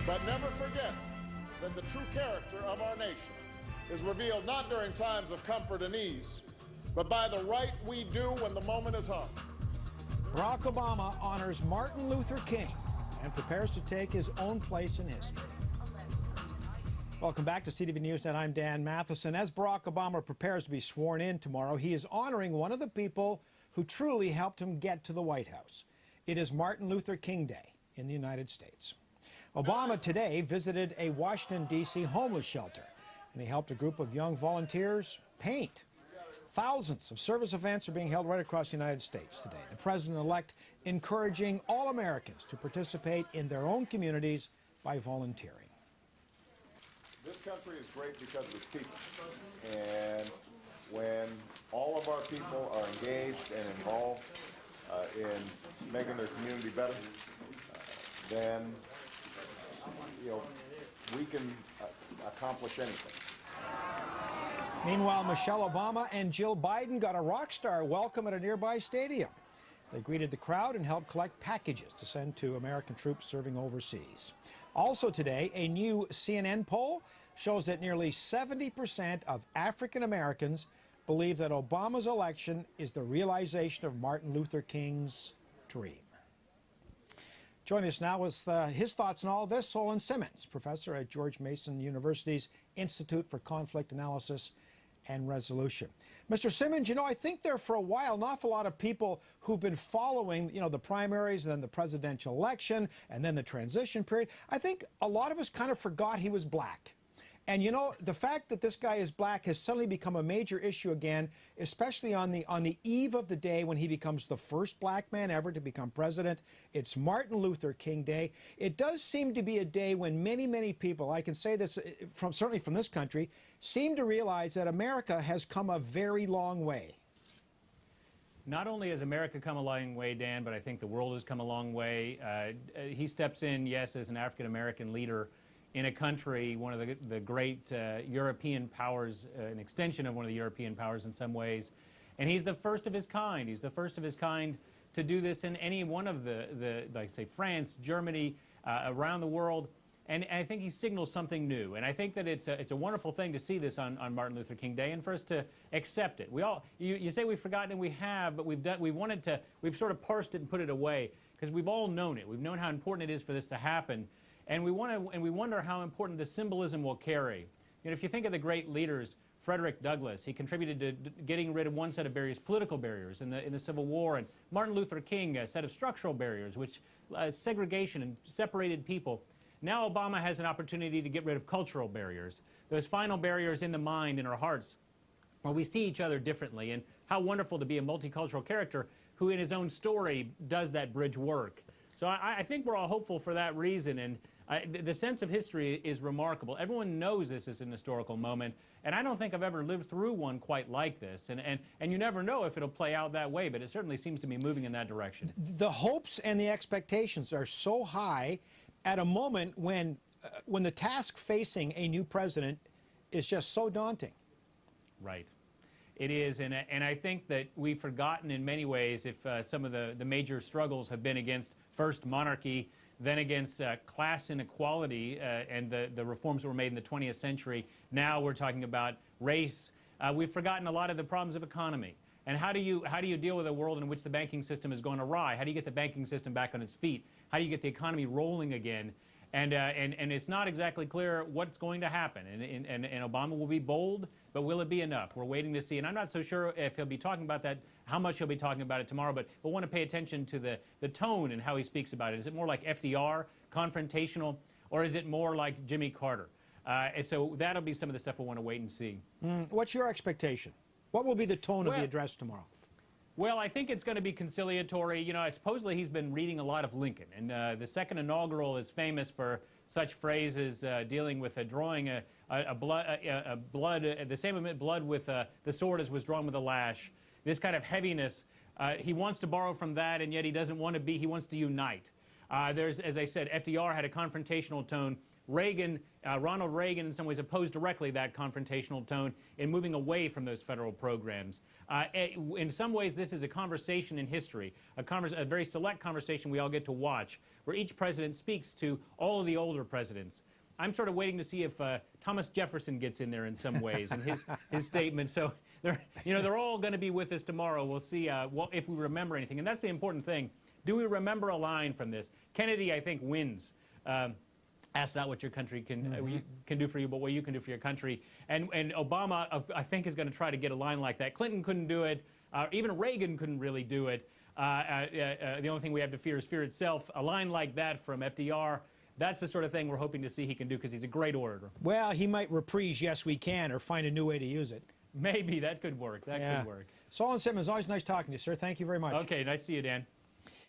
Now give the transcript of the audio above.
But never forget that the true character of our nation is revealed not during times of comfort and ease, but by the right we do when the moment is hung. Barack Obama honors Martin Luther King and prepares to take his own place in history. Welcome back to CTV Newsnet. I'm Dan Matheson. As Barack Obama prepares to be sworn in tomorrow, he is honoring one of the people who truly helped him get to the White House. It is Martin Luther King Day in the United States. Obama today visited a Washington, D.C. homeless shelter, and he helped a group of young volunteers paint. Thousands of service events are being held right across the United States today. The president-elect encouraging all Americans to participate in their own communities by volunteering. This country is great because of its people. And when all of our people are engaged and involved in making their community better, then we can accomplish anything. Meanwhile, Michelle Obama and Jill Biden got a rock star welcome at a nearby stadium. They greeted the crowd and helped collect packages to send to American troops serving overseas. Also today, a new CNN poll shows that nearly 70% of African Americans believe that Obama's election is the realization of Martin Luther King's dream. Joining us now with his thoughts on all this, Solon Simmons, professor at George Mason University's Institute for Conflict Analysis and Resolution. Mr. Simmons, I think there for a while an awful lot of people who've been following, the primaries and then the presidential election and then the transition period. I think a lot of us kind of forgot he was black. And the fact that this guy is black has suddenly become a major issue again, especially on the eve of the day when he becomes the first black man ever to become president. It's Martin Luther King Day. It does seem to be a day when many, many people, I can say this certainly from this country, seem to realize that America has come a very long way. Not only has America come a long way, Dan, but I think the world has come a long way. He steps in, yes, as an African-American leader in a country, one of the great European powers, an extension of one of the European powers in some ways. And he's the first of his kind. He's the first of his kind to do this in any one of the like, say, France, Germany, around the world. And I think he signals something new. And I think that it's a wonderful thing to see this on Martin Luther King Day and for us to accept it. You say we've forgotten, and we have, but we've sort of parsed it and put it away because we've all known it. We've known how important it is for this to happen. And we wonder how important the symbolism will carry. If you think of the great leaders, Frederick Douglass, he contributed to getting rid of one set of barriers, political barriers in the Civil War, and Martin Luther King, a set of structural barriers, which segregation and separated people. Now Obama has an opportunity to get rid of cultural barriers, those final barriers in the mind, in our hearts, where we see each other differently. And how wonderful to be a multicultural character who in his own story does that bridge work. So I think we're all hopeful for that reason. And the sense of history is remarkable. Everyone knows this is an historical moment, and I don't think I've ever lived through one quite like this. And you never know if it'll play out that way, but it certainly seems to be moving in that direction. The hopes and the expectations are so high at a moment when the task facing a new president is just so daunting. Right. It is, and I think that we've forgotten in many ways if some of the major struggles have been against first monarchy, then against class inequality and the reforms that were made in the 20th century. Now we're talking about race. We've forgotten a lot of the problems of economy. And how do you deal with a world in which the banking system has gone awry? How do you get the banking system back on its feet? How do you get the economy rolling again? And it's not exactly clear what's going to happen. And Obama will be bold, but will it be enough? We're waiting to see. And I'm not so sure if he'll be talking about that, how much he'll be talking about it tomorrow, but we'll want to pay attention to the tone and how he speaks about it. Is it more like FDR, confrontational, or is it more like Jimmy Carter? And so that'll be some of the stuff we'll want to wait and see. What's your expectation? What will be the tone of the address tomorrow? Well, I think it's going to be conciliatory. Supposedly he's been reading a lot of Lincoln, and the second inaugural is famous for such phrases dealing with drawing the same amount of blood with the sword as was drawn with a lash. This kind of heaviness. He wants to borrow from that, and yet he doesn't want to be. He wants to unite. As I said, FDR had a confrontational tone. Ronald Reagan in some ways opposed directly that confrontational tone in moving away from those federal programs. In some ways, this is a conversation in history, a very select conversation we all get to watch, where each president speaks to all of the older presidents. I'm sort of waiting to see if Thomas Jefferson gets in there in some ways in his statement. So they're all going to be with us tomorrow. We'll see if we remember anything, and that's the important thing. Do we remember a line from this? Kennedy, I think, wins. Ask not what your country can do for you, but what you can do for your country. And Obama, I think, is going to try to get a line like that. Clinton couldn't do it. Even Reagan couldn't really do it. The only thing we have to fear is fear itself. A line like that from FDR, that's the sort of thing we're hoping to see he can do, because he's a great orator. Well, he might reprise "Yes, we can" or find a new way to use it. Maybe that could work. That could work. Solon Simmons, always nice talking to you, sir. Thank you very much. Okay, nice to see you, Dan.